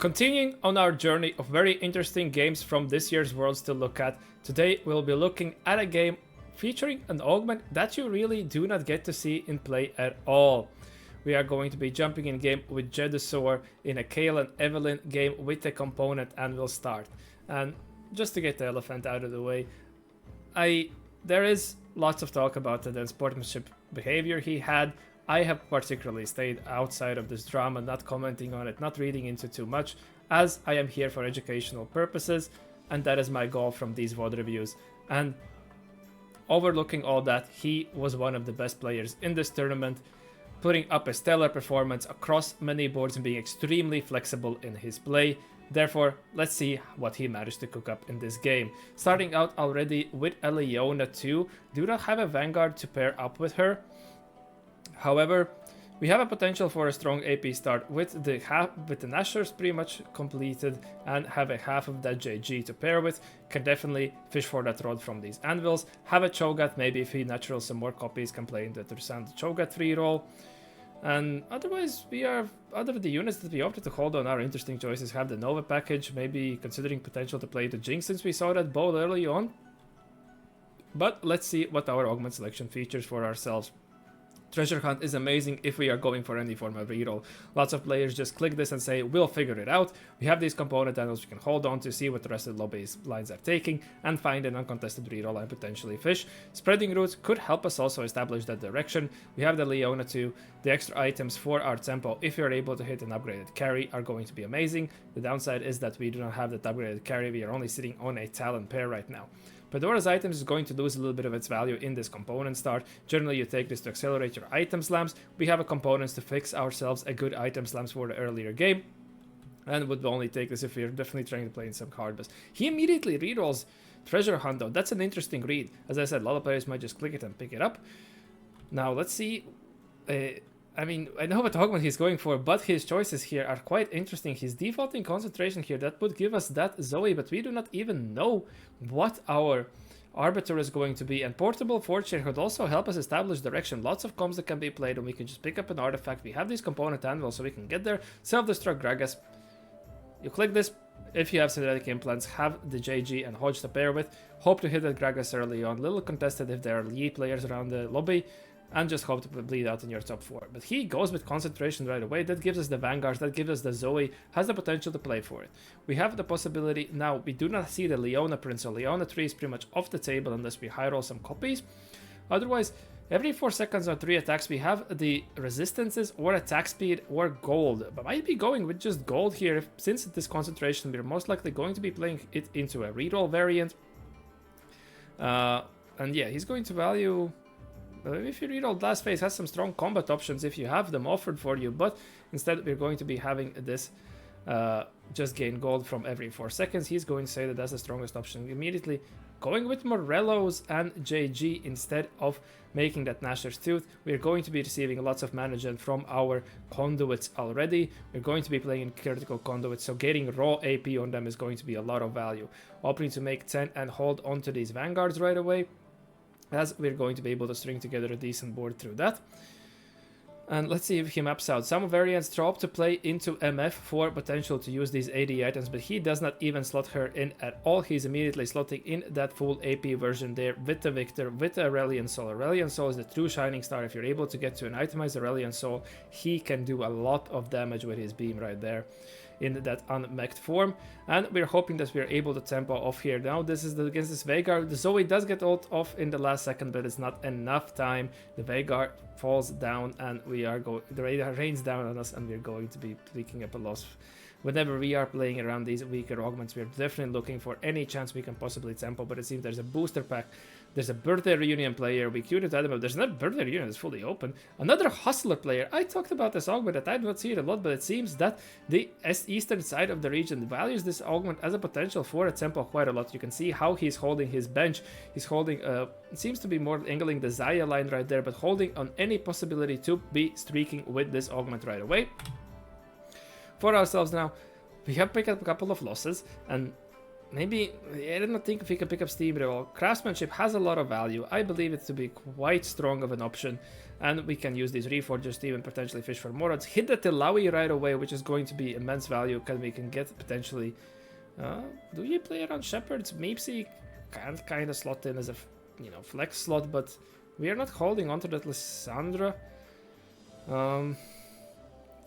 Continuing on our journey of very interesting games from this year's Worlds to look at, today we'll be looking at a game featuring an augment that you really do not get to see in play at all. We are going to be jumping in game with Jedusor in a Kale and Evelyn game with the component, and we'll start. And just to get the elephant out of the way, there is lots of talk about the sportsmanship behavior he had. I have particularly stayed outside of this drama, not commenting on it, not reading into too much, as I am here for educational purposes, and that is my goal from these VOD reviews. And overlooking all that, he was one of the best players in this tournament, putting up a stellar performance across many boards and being extremely flexible in his play. Therefore, let's see what he managed to cook up in this game. Starting out already with a Leona 2, do not have a Vanguard to pair up with her. However, we have a potential for a strong AP start with the Nashers pretty much completed, and have a half of that JG to pair with. Can definitely fish for that rod from these anvils. Have a Cho'Gath, maybe if he naturals some more copies, can play into the Cho'Gath reroll. And otherwise, we are, other the units that we opted to hold on, are interesting choices. Have the Nova package, maybe considering potential to play the Jinx since we saw that bold early on. But let's see what our augment selection features for ourselves. Treasure Hunt is amazing if we are going for any form of reroll. Lots of players just click this and say, we'll figure it out. We have these component anvils we can hold on to, see what the rest of the lobby's lines are taking, and find an uncontested reroll and potentially fish. Spreading routes could help us also establish that direction. We have the Leona 2. The extra items for our tempo, if you're able to hit an upgraded carry, are going to be amazing. The downside is that we do not have that upgraded carry. We are only sitting on a Talon pair right now. Pandora's items is going to lose a little bit of its value in this component start. Generally, you take this to accelerate your item slams. We have a components to fix ourselves a good item slams for the earlier game, and would only take this if we're definitely trying to play in some hard bus. He immediately rerolls Treasure Hunt though. That's an interesting read. As I said, a lot of players might just click it and pick it up. Now let's see. I mean, I know what augment he's going for, but his choices here are quite interesting. He's defaulting concentration here. That would give us that Zoe, but we do not even know what our arbiter is going to be. And portable fortune could also help us establish direction. Lots of comms that can be played, and we can just pick up an artifact. We have these component anvils, so we can get there. Self-destruct Gragas. You click this. If you have synthetic implants, have the JG and Hodge to pair with. Hope to hit that Gragas early on. Little contested if there are lead players around the lobby, and just hope to bleed out in your top 4. But he goes with concentration right away. That gives us the Vanguards, that gives us the Zoe, has the potential to play for it. We have the possibility, now we do not see the Leona Prince, so Leona 3 is pretty much off the table unless we high roll some copies. Otherwise, every 4 seconds on 3 attacks, we have the resistances or attack speed or gold. But might be going with just gold here, since this concentration, we're most likely going to be playing it into a reroll variant. And yeah, he's going to value... if you reroll last phase, has some strong combat options if you have them offered for you, but instead we're going to be having this just gain gold from every 4 seconds. He's going to say that that's the strongest option. Immediately going with Morello's and JG instead of making that Nashor's Tooth. We're going to be receiving lots of mana gen from our conduits already. We're going to be playing in critical conduits, so getting raw AP on them is going to be a lot of value. Opening to make 10 and hold onto these Vanguards right away, as we're going to be able to string together a decent board through that. And let's see if he maps out. Some variants throw up to play into MF for potential to use these AD items, but he does not even slot her in at all. He's immediately slotting in that full AP version there with the Victor, with the Aurelion Soul. Aurelion Soul is the true shining star. If you're able to get to an itemized Aurelion Soul, he can do a lot of damage with his beam right there in that unmech'd form, and we're hoping that we're able to tempo off here. Now this is against this Veigar. The Zoe does get ult off in the last second, but it's not enough time. The Veigar falls down, and we are the radar rains down on us, and we're going to be picking up a loss. Whenever we are playing around these weaker augments, we're definitely looking for any chance we can possibly tempo, but it seems there's a booster pack. There's a birthday reunion player. We queued it at him. There's another birthday reunion that's fully open. Another hustler player. I talked about this augment that I do not see it a lot, but it seems that the eastern side of the region values this augment as a potential for a tempo quite a lot. You can see how he's holding his bench. He's holding, seems to be more angling the Zaya line right there, but holding on any possibility to be streaking with this augment right away. For ourselves now, we have picked up a couple of losses, and maybe, I don't think if we can pick up Steam Revolve. Craftsmanship has a lot of value. I believe it to be quite strong of an option. And we can use these Reforgers to even potentially fish for more rods. Hit the Tilawi right away, which is going to be immense value, because we can get potentially... do you play around Shepherds? Meepsy can kind of slot in as a flex slot, but we are not holding onto that Lysandra.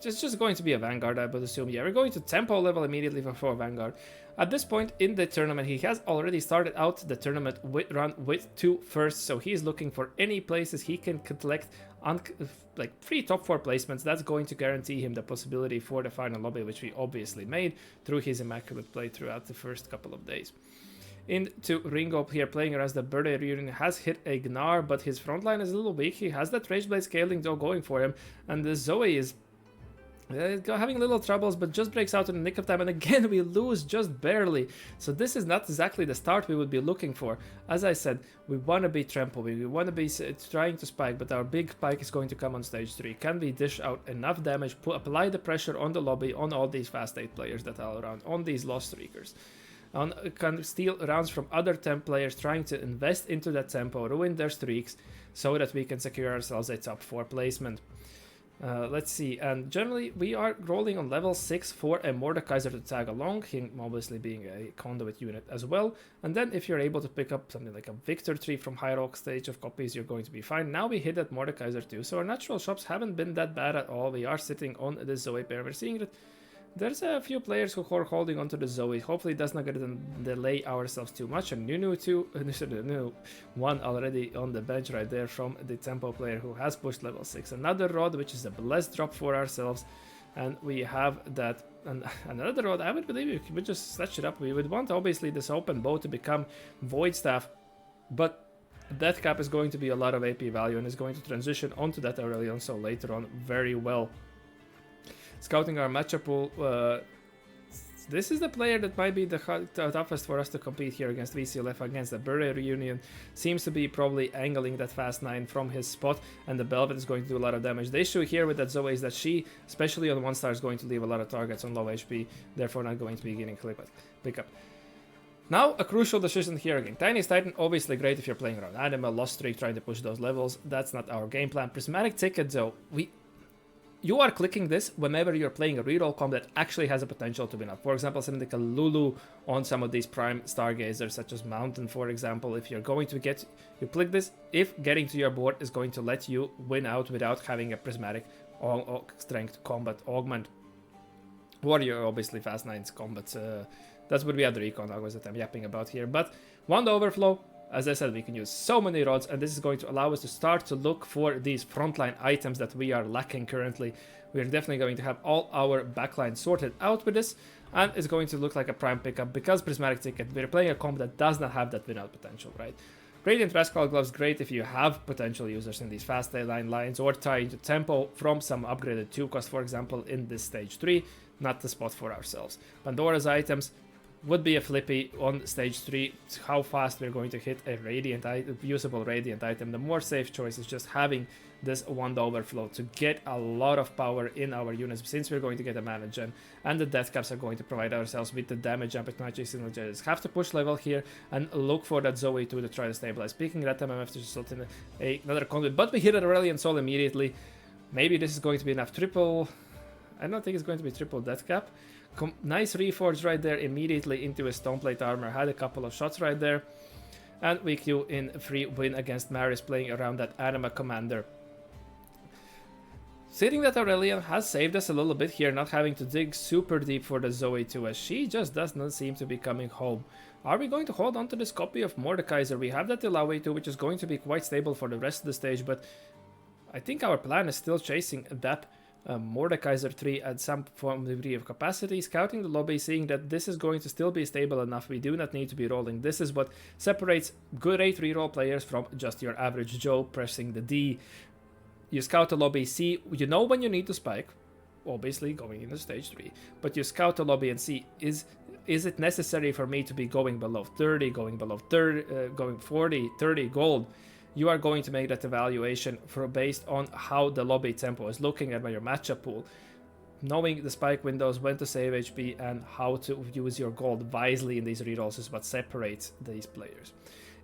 It's just going to be a Vanguard, I would assume. Yeah, we're going to tempo level immediately for Vanguard. At this point in the tournament, he has already started out the tournament run with 2 firsts, so he's looking for any places he can collect like 3 top 4 placements. That's going to guarantee him the possibility for the final lobby, which we obviously made through his immaculate play throughout the first couple of days. Into Ringo here, playing as the birthday reunion, has hit a Gnar, but his front line is a little weak. He has that Rageblade scaling though going for him, and the Zoe is having little troubles, but just breaks out in the nick of time, and again we lose just barely. So this is not exactly the start we would be looking for. As I said, we want to be trample, we want to be trying to spike, but our big spike is going to come on stage 3. Can we dish out enough damage, apply the pressure on the lobby, on all these fast 8 players that are around, on these lost streakers? Can steal rounds from other 10 players trying to invest into that tempo, ruin their streaks, so that we can secure ourselves a top 4 placement. Let's see, and generally we are rolling on level 6 for a Mordekaiser to tag along, him obviously being a conduit unit as well. And then if you're able to pick up something like a Victor tree from High Rock stage of copies, you're going to be fine. Now we hit that Mordekaiser too, so our natural shops haven't been that bad at all. We are sitting on the Zoe pair. We're seeing that there's a few players who are holding onto the Zoe. Hopefully it does not get to delay ourselves too much. And Nunu too, Nunu one already on the bench right there from the tempo player who has pushed level 6. Another rod, which is a blessed drop for ourselves. And we have that, and another rod. I would believe we would just snatch it up. We would want obviously this open bow to become Void Staff, but Death Cap is going to be a lot of AP value and is going to transition onto that Aurelion so later on very well. Scouting our matchup pool, this is the player that might be the toughest for us to compete here against VCLF, against the Birthday Reunion. Seems to be probably angling that fast 9 from his spot, and the Belvet is going to do a lot of damage. The issue here with that Zoe is that she, especially on 1 star, is going to leave a lot of targets on low HP, therefore not going to be getting pick up. Now, a crucial decision here again. Tiny's Titan, obviously great if you're playing around Anima, Lost Streak, trying to push those levels. That's not our game plan. Prismatic Ticket, though, you are clicking this whenever you're playing a reroll comp that actually has a potential to win up. For example, something like a Lulu on some of these prime stargazers, such as Mountain, for example. If you're going to you click this, if getting to your board is going to let you win out without having a prismatic or strength combat augment. Warrior, obviously, fast 9's combat. That's what we had the recon augments that I'm yapping about here. But Wand Overflow, as I said, we can use so many rods, and this is going to allow us to start to look for these frontline items that we are lacking currently. We are definitely going to have all our backline sorted out with this, and it's going to look like a prime pickup because Prismatic Ticket, we're playing a comp that does not have that win out potential, right? Radiant Rascal Gloves, great if you have potential users in these fast line lines or tie into tempo from some upgraded 2 cost, for example, in this stage 3, not the spot for ourselves. Pandora's items would be a flippy on stage 3. How fast we're going to hit a usable radiant item. The more safe choice is just having this Wand Overflow to get a lot of power in our units, since we're going to get a mana gen, and the death caps are going to provide ourselves with the damage jump at night chasing legends. Have to push level here and look for that Zoe 2 to try to stabilize. Speaking of that time, I have to slot in another conduit, but we hit an Aurelion Soul immediately. Maybe this is going to be enough. Triple, I don't think it's going to be triple death cap. Nice reforge right there immediately into a Stoneplate armor. Had a couple of shots right there. And we queue in a free win against Maris playing around that Anima commander. Sitting that Aurelion has saved us a little bit here, not having to dig super deep for the Zoe 2, as she just does not seem to be coming home. Are we going to hold on to this copy of Mordekaiser? We have that Ilawe 2, which is going to be quite stable for the rest of the stage, but I think our plan is still chasing that Mordekaiser 3 at some form degree of capacity, scouting the lobby, seeing that this is going to still be stable enough. We do not need to be rolling. This is what separates good 8 reroll players from just your average Joe pressing the D. You scout the lobby, see, you know when you need to spike, obviously going into stage 3, but you scout the lobby and see, is it necessary for me to be going below 30, going below 30, going 40, 30 gold? You are going to make that evaluation based on how the lobby tempo is looking at your matchup pool. knowing the spike windows, when to save HP, and how to use your gold wisely in these rerolls is what separates these players.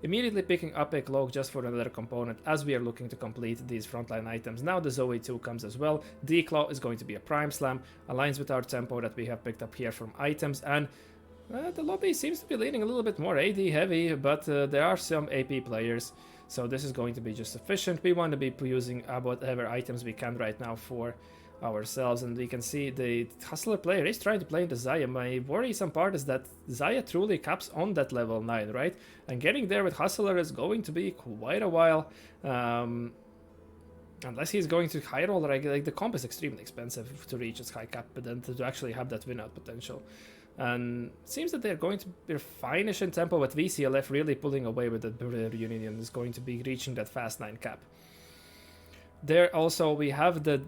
Immediately picking up a cloak just for another component as we are looking to complete these frontline items. Now the Zoe 2 comes as well. D-Claw is going to be a Prime Slam, aligns with our tempo that we have picked up here from items, and the lobby seems to be leaning a little bit more AD heavy, but there are some AP players, so this is going to be just sufficient. We want to be using whatever items we can right now for ourselves, and we can see the Hustler player is trying to play into Xayah. My worrisome part is that Xayah truly caps on that level 9, right? And getting there with Hustler is going to be quite a while. Unless he's going to high roll, like the comp is extremely expensive to reach its high cap, but then to actually have that win out potential. And it seems that they're going to be fine-ish in tempo, but VCLF really pulling away with the reunion is going to be reaching that fast 9 cap. There also we have the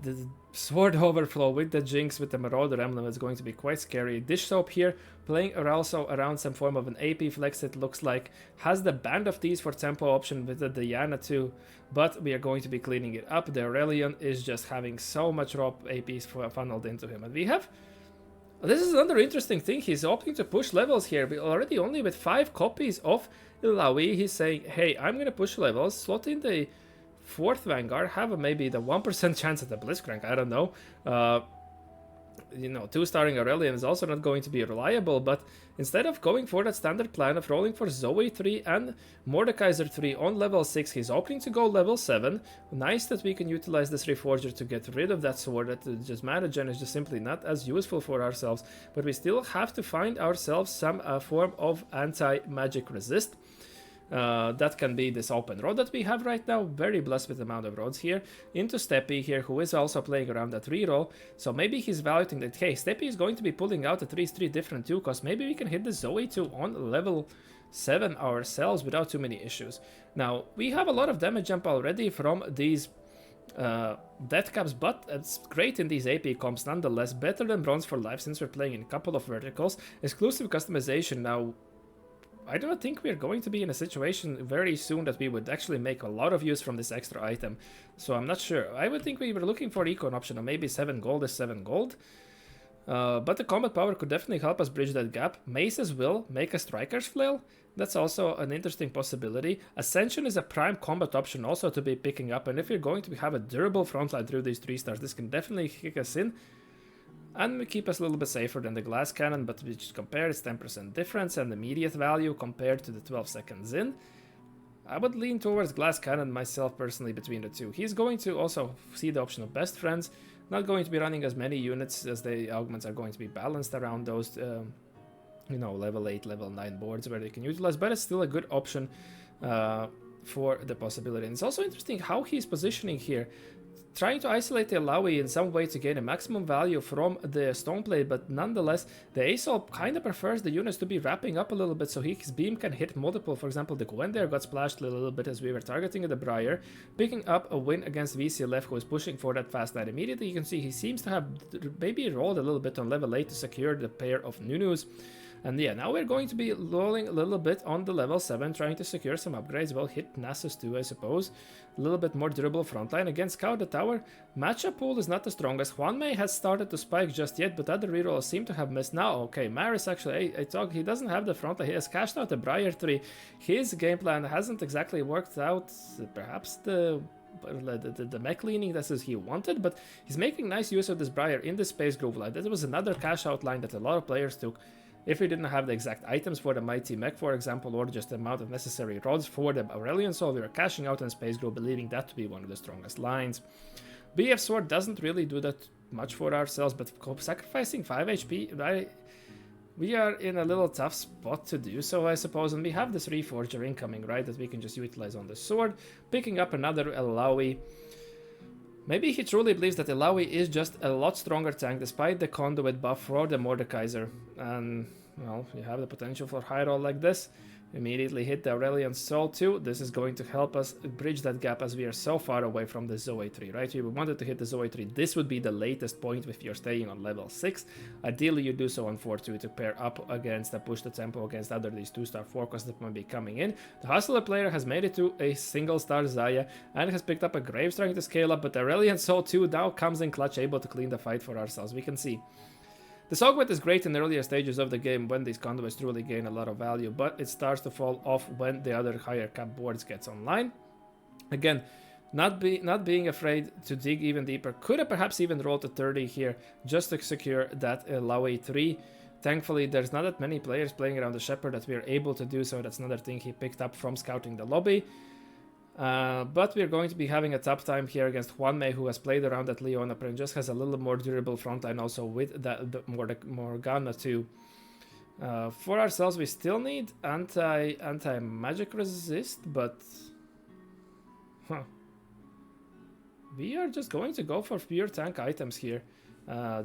sword overflow with the Jinx, with the Marauder emblem. It's going to be quite scary. Dish Soap here playing also around some form of an AP flex, it looks like. Has the Band of Thieves for tempo option with the Diana too, but we are going to be cleaning it up. The Aurelion is just having so much raw APs funneled into him. And we have... This is another interesting thing. He's opting to push levels here. We already only with 5 copies of Ilaoi. He's saying, hey, I'm going to push levels, slot in the 4th Vanguard, have maybe the 1% chance at the Blitzcrank, I don't know. You know, 2-starring Aurelion is also not going to be reliable, but instead of going for that standard plan of rolling for Zoe 3 and Mordekaiser 3 on level 6, he's opting to go level 7. Nice that we can utilize this Reforger to get rid of that sword, that just mana gen is just simply not as useful for ourselves, but we still have to find ourselves some form of anti-magic resist. That can be this open road that we have right now. Very blessed with the amount of roads here. Into Steppy here, who is also playing around that reroll. So maybe he's valuing that, hey, Steppy is going to be pulling out at least 3 different 2-costs. Maybe we can hit the Zoe 2 on level 7 ourselves without too many issues. Now, we have a lot of damage jump already from these death caps, but it's great in these AP comps nonetheless. Better than Bronze for Life since we're playing in a couple of verticals. Exclusive customization now. I don't think we're going to be in a situation very soon that we would actually make a lot of use from this extra item. So I'm not sure. I would think we were looking for econ option, or maybe 7 gold is 7 gold. But the combat power could definitely help us bridge that gap. Maces will make a Striker's Flail. That's also an interesting possibility. Ascension is a prime combat option also to be picking up. And if you're going to have a durable frontline through these 3 stars, this can definitely kick us in. And keep us a little bit safer than the glass cannon, but we just compare its 10% difference and immediate value compared to the 12 seconds in. I would lean towards glass cannon myself personally between the two. He's going to also see the option of best friends, not going to be running as many units as the augments are going to be balanced around those, you know, level 8, level 9 boards where they can utilize, but it's still a good option for the possibility. And it's also interesting how he's positioning here. Trying to isolate the Ilaoi in some way to gain a maximum value from the Stoneblade, but nonetheless, the Aesop kind of prefers the units to be wrapping up a little bit so his beam can hit multiple. For example, the Gwen there got splashed a little bit as we were targeting the Briar, picking up a win against VCLF, who is pushing for that fast night. Immediately, you can see he seems to have maybe rolled a little bit on level 8 to secure the pair of Nunus. And yeah, now we're going to be rolling a little bit on the level 7, trying to secure some upgrades. Well, hit Nasus too, I suppose. A little bit more durable frontline. Again, Scout the tower. Matchup pool is not the strongest. Huanmei has started to spike just yet, but other rerolls seem to have missed. Now, okay, Maris actually, I talk, he doesn't have the frontline. He has cashed out the Briar 3. His game plan hasn't exactly worked out. Perhaps the mech leaning that is he wanted, but he's making nice use of this Briar in the Space Groove line. That was another cash out line that a lot of players took. If we didn't have the exact items for the Mighty Mech, for example, or just the amount of necessary rods for the Aurelion Soul, we were cashing out in Space Group, believing that to be one of the strongest lines. BF Sword doesn't really do that much for ourselves, but sacrificing 5 HP, we are in a little tough spot to do so, I suppose. And we have this Reforger incoming, right, that we can just utilize on the sword, picking up another Ilaoi. Maybe he truly believes that Ilaoi is just a lot stronger tank despite the conduit buff for the Mordekaiser. And, well, you have the potential for high roll like this. Immediately hit the Aurelian Soul too. This is going to help us bridge that gap as we are so far away from the Zoe tree, right? If we wanted to hit the Zoe tree, this would be the latest point if you're staying on level 6. Ideally, you do so on 4-2 to pair up against push the tempo against other these 2-star forecasts that might be coming in. The Hustler player has made it to a single-star Zaya and has picked up a Graves trying to scale up, but the Aurelian Soul 2 now comes in clutch, able to clean the fight for ourselves. We can see this augment is great in the earlier stages of the game when these conduits truly gain a lot of value, but it starts to fall off when the other higher cap boards gets online. Again, not being afraid to dig even deeper. Could have perhaps even rolled to 30 here just to secure that Laue 3. Thankfully, there's not that many players playing around the Shepherd that we are able to do so. That's another thing he picked up from scouting the lobby. But we're going to be having a tough time here against Juanmei, who has played around at Leona and just has a little more durable frontline also with that Morgana too. For ourselves, we still need anti-magic resist, but we are just going to go for pure tank items here.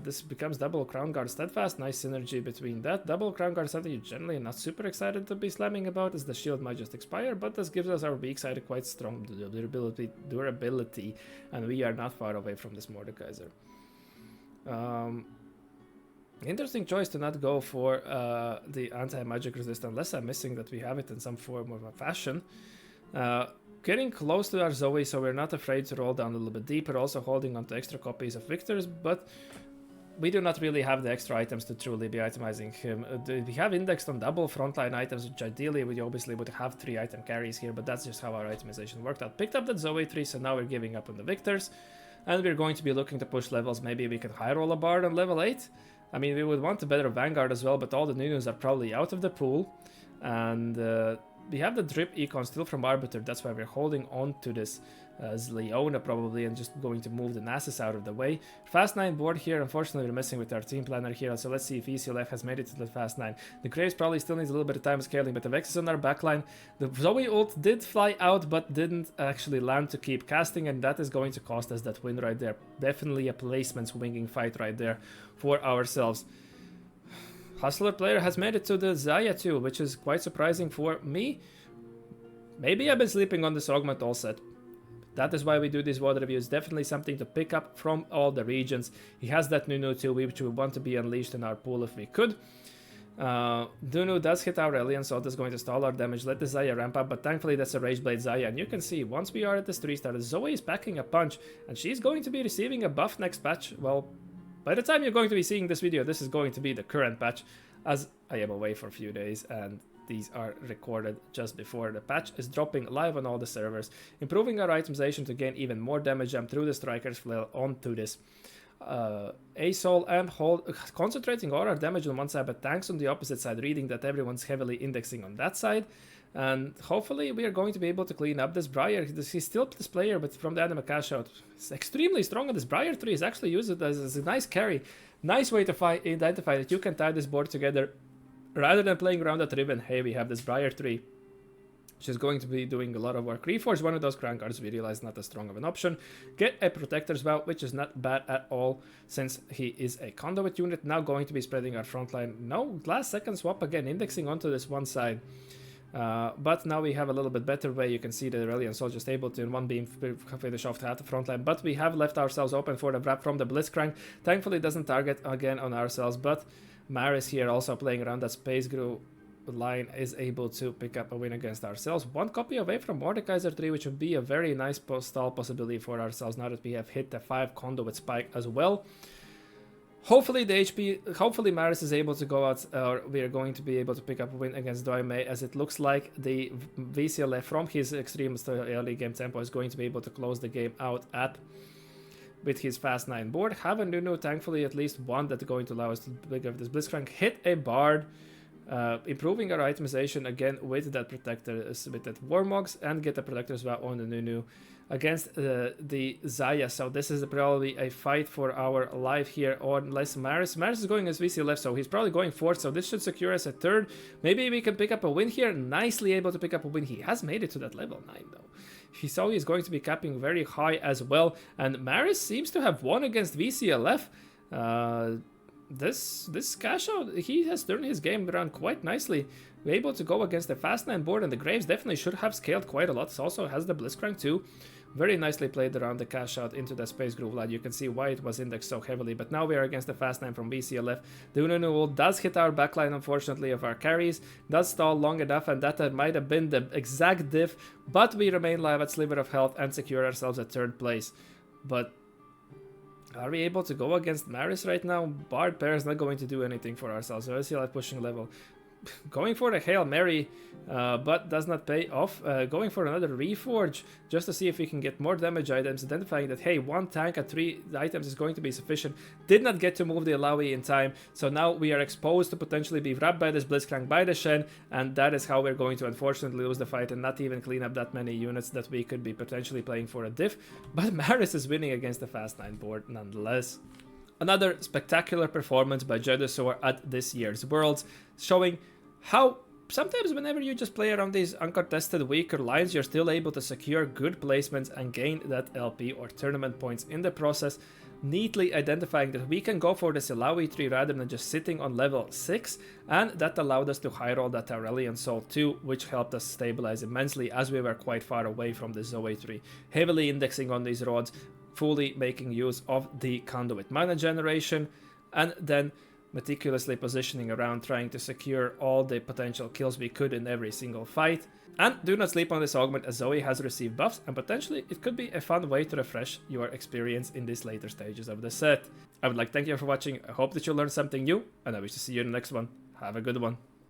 This becomes double Crown Guard Steadfast, nice synergy between that. Double Crown Guard something you're generally not super excited to be slamming about, as the shield might just expire, but this gives us our weak side a quite strong durability, and we are not far away from this Mordekaiser. Interesting choice to not go for the anti-magic resist, unless I'm missing that we have it in some form of a fashion. Getting close to our Zoe, so we're not afraid to roll down a little bit deeper, also holding on to extra copies of Victor's, but we do not really have the extra items to truly be itemizing him. We have indexed on double frontline items, which ideally we obviously would have 3 item carries here, but that's just how our itemization worked out. Picked up that Zoe 3, so now we're giving up on the Victors, and we're going to be looking to push levels. Maybe we can high roll a Bard on level 8. I mean, we would want a better Vanguard as well, but all the Nunus are probably out of the pool, and we have the drip econ still from Arbiter. That's why we're holding on to this Leona probably and just going to move the Nasus out of the way. Fast 9 board here. Unfortunately, we're messing with our team planner here. So let's see if ECLF has made it to the Fast 9. The Graves probably still needs a little bit of time scaling, but the Vex is on our backline. The Zoe ult did fly out, but didn't actually land to keep casting, and that is going to cost us that win right there. Definitely a placement swinging fight right there for ourselves. Hustler player has made it to the Zaya too, which is quite surprising for me. Maybe I've been sleeping on this augment all set. That is why we do these WOD reviews. Definitely something to pick up from all the regions. He has that Nunu too, which we want to be unleashed in our pool if we could. Nunu does hit our alien, so that's going to stall our damage. Let the Zaya ramp up, but thankfully that's a Rage Blade Zaya. And you can see, once we are at this 3-star, Zoe is packing a punch, and she's going to be receiving a buff next patch. Well, by the time you're going to be seeing this video, this is going to be the current patch, as I am away for a few days, and these are recorded just before the patch is dropping live on all the servers, improving our itemization to gain even more damage jump through the Striker's Flail onto this A-Soul and concentrating all our damage on one side, but tanks on the opposite side, reading that everyone's heavily indexing on that side. And hopefully we are going to be able to clean up this Briar. He's still this player, but from the anime cash out, it's extremely strong, and this Briar tree is actually used as a nice carry. Nice way to identify that you can tie this board together rather than playing around that ribbon. Hey, we have this Briar tree, which is going to be doing a lot of work. Reforge one of those Crown Guards, we realize not as strong of an option. Get a Protector's Vow, which is not bad at all, since he is a conduit unit. Now going to be spreading our front line. No, last second swap again, indexing onto this one side. But now we have a little bit better way. You can see the Aurelian Soul just able to in one beam finish off the front line, but we have left ourselves open for the wrap from the Blitzcrank. Thankfully it doesn't target again on ourselves, but Maris here also playing around that Space Gru line is able to pick up a win against ourselves. One copy away from Mordekaiser 3, which would be a very nice stall possibility for ourselves now that we have hit the 5 conduit spike as well. Hopefully the HP, hopefully Maris is able to go out, or we are going to be able to pick up a win against Doime, as it looks like the VCLF from his extreme early game tempo is going to be able to close the game out with his Fast 9 board. Have a Nunu, thankfully at least one that's going to allow us to pick up this Blitzcrank, hit a Bard, improving our itemization again with that Protector, with that Warmogs, and get the Protector's Vow on the Nunu against the Zaya. So this is probably a fight for our life here, or unless Maris is going as VC left, so he's probably going fourth, so this should secure us a third. Maybe we can pick up a win here. Nicely able to pick up a win. He has made it to that level 9 though. He saw he's going to be capping very high as well, and Maris seems to have won against VCLF. this cash out, he has turned his game around quite nicely. We're able to go against the Fast 9 board, and the Graves definitely should have scaled quite a lot. It also has the Blitzcrank too. Very nicely played around the cash out into the Space Groove Lad. You can see why it was indexed so heavily, but now we are against the Fast 9 from BCLF. The Ununu does hit our backline, unfortunately, of our carries, does stall long enough, and that might have been the exact diff, but we remain live at Sliver of Health and secure ourselves at 3rd place. But are we able to go against Maris right now? Bard pair is not going to do anything for ourselves, so SCLF pushing level. Going for the Hail Mary, but does not pay off. Going for another Reforge, just to see if we can get more damage items, identifying that, hey, 1 tank at 3 items is going to be sufficient. Did not get to move the Alawi in time, so now we are exposed to potentially be wrapped by this Blitzcrank, by the Shen, and that is how we're going to unfortunately lose the fight and not even clean up that many units that we could be potentially playing for a diff. But Maris is winning against the Fast 9 board nonetheless. Another spectacular performance by Jedusor at this year's Worlds, showing how sometimes whenever you just play around these uncontested weaker lines, you're still able to secure good placements and gain that LP or tournament points in the process, neatly identifying that we can go for the Silawi tree rather than just sitting on level 6, and that allowed us to high roll that Aurelian Soul too, which helped us stabilize immensely as we were quite far away from the Zoe tree, heavily indexing on these rods, fully making use of the conduit mana generation, and then meticulously positioning around trying to secure all the potential kills we could in every single fight. And do not sleep on this augment, as Zoe has received buffs, and potentially it could be a fun way to refresh your experience in these later stages of the set. I would like to thank you for watching, I hope that you learned something new, and I wish to see you in the next one. Have a good one.